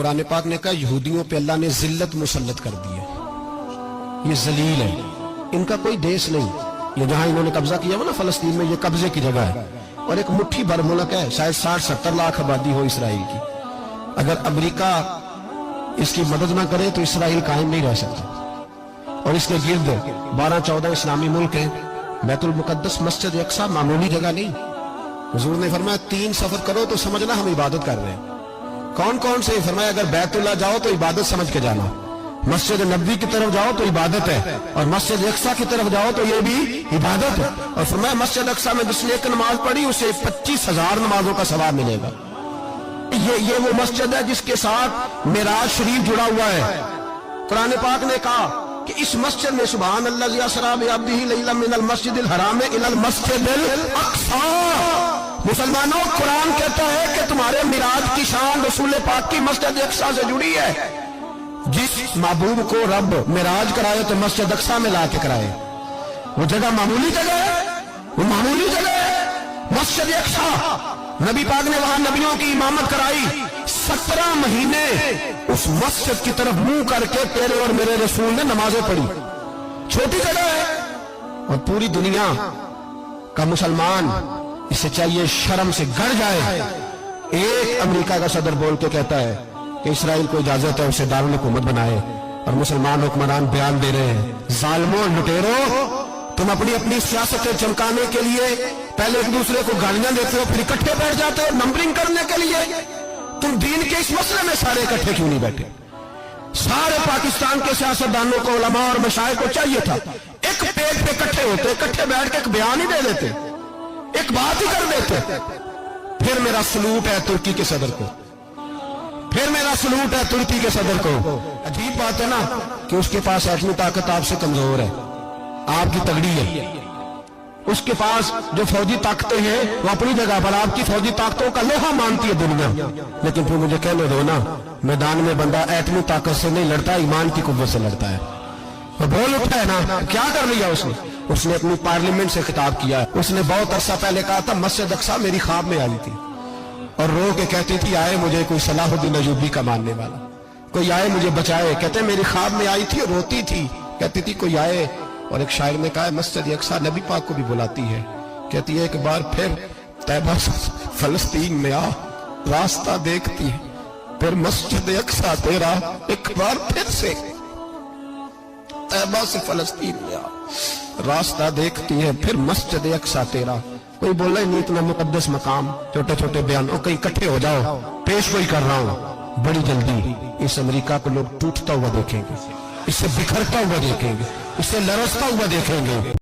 कुरान पाक ने कहा यहूदियों पे अल्लाह ने जिल्लत मुसल्लत कर दी है, ये जलील है, इनका कोई देश नहीं। ये जहां इन्होंने कब्जा किया हुआ ना फलस्तीन में, ये कब्जे की जगह है और एक मुट्ठी भर मुल्क है, शायद 60-70 लाख आबादी हो इसराइल की। अगर अमेरिका इसकी मदद ना करे तो इसराइल कायम नहीं रह सकता। और इसके गिर्द 12-14 इस्लामी मुल्क हैं। बैतुल मुकद्दस मस्जिद अक्सा मामूली जगह नहीं। हुजूर ने फरमाया 3 सफर करो तो समझना हम इबादत कर रहे हैं। कौन कौन से? फरमाया अगर बैतुल्लाह जाओ तो इबादत समझ के जाना, मस्जिद नबी की तरफ जाओ तो इबादत है, और मस्जिद अक्सा की तरफ जाओ तो ये भी इबादत है। और फरमाया मस्जिद अक्सा में जिसने एक नमाज पढ़ी उसे 25,000 नमाजों का सवाब मिलेगा। ये वो मस्जिद है जिसके साथ मिराज शरीफ जुड़ा हुआ है। कुरान पाक ने कहा कि इस मस्जिद में सुभान अल्लाज़ी असरा बिअब्दिही लैलन मिनल मस्जिदिल हराम इलल मस्जिदिल अक्सा। मुसलमानों, कुरान कहता है कि तुम्हारे मिराज की शान रसूल पाक की मस्जिद अक्सा से जुड़ी है। जिस महबूब को रब मिराज कराए तो मस्जिद अक्सा में ला के कराए। वो जगह मामूली जगह है, वो मामूली जगह है मस्जिद अक्सा। नबी पाक ने वहां नबियों की इमामत कराई। 17 महीने उस मस्जिद की तरफ मुंह करके तेरे और मेरे रसूल ने नमाजें पढ़ी। छोटी जगह है और पूरी दुनिया का मुसलमान इसे चाहिए शर्म से गड़ जाए। एक अमेरिका का सदर बोल के कहता है कि इसराइल को इजाजत है उसे दारुल हुकूमत बनाए, और मुसलमान हुक्मरान बयान दे रहे हैं जालिमों लुटेरो, तुम अपनी अपनी सियासतें चमकाने के लिए पहले एक दूसरे को गालियां देते हो, फिर इकट्ठे बैठ जाते हो नंबरिंग करने के लिए। तुम दीन के इस मसले में सारे इकट्ठे क्यों नहीं बैठे? सारे पाकिस्तान के सियासतदानों को, उलमा और मशाइख को चाहिए था एक पेज पे इकट्ठे होते, इकट्ठे बैठ के एक बयान ही दे देते, एक बात ही कर देते। फिर मेरा सलूट है तुर्की के सदर को, फिर मेरा सलूट है तुर्की के सदर को। अजीब बात है ना कि उसके पास एटमी ताकत आपसे कमजोर है, आपकी तगड़ी है। उसके पास जो फौजी ताकतें हैं वो अपनी जगह पर आपकी फौजी ताकतों का लोहा मानती है दुनिया। लेकिन फिर मुझे कहने दो ना, मैदान में बंदा एटमी ताकत से नहीं लड़ता, ईमान की कुव्वत से लड़ता है। वो बोल उठा है ना, क्या कर लिया उसने? उसने अपनी पार्लियामेंट से खिताब किया। उसने बहुत अरसा पहले कहा था मस्जिद अक्सा मेरी ख्वाब में आई थी और रो के कहती थी आए मुझे कोई सलाहुद्दीन अय्यूबी का मानने वाला, कोई आए मुझे बचाए। कहते मेरी ख्वाब में आई थी और रोती थी, कहती थी कोई आए। और एक शायर ने कहा मस्जिद अक्सा नबी पाक को भी बुलाती है, कहती है एक बार फिर तैबा फलस्तीन में आ, रास्ता देखती है फिर मस्जिद अक्सा तेरा, एक बार फिर से तैबा से फलस्तीन में आ, रास्ता देखती है फिर मस्जिद अक्सा तेरा। कोई बोल रहा है नहीं इतना मुकद्दस मकाम, छोटे छोटे बयान, कहीं इकट्ठे हो जाओ, पेश गोई कर रहा हूं बड़ी जल्दी। इस अमेरिका को लोग टूटता हुआ देखेंगे, इससे बिखरता हुआ देखेंगे, इससे लरसता हुआ देखेंगे।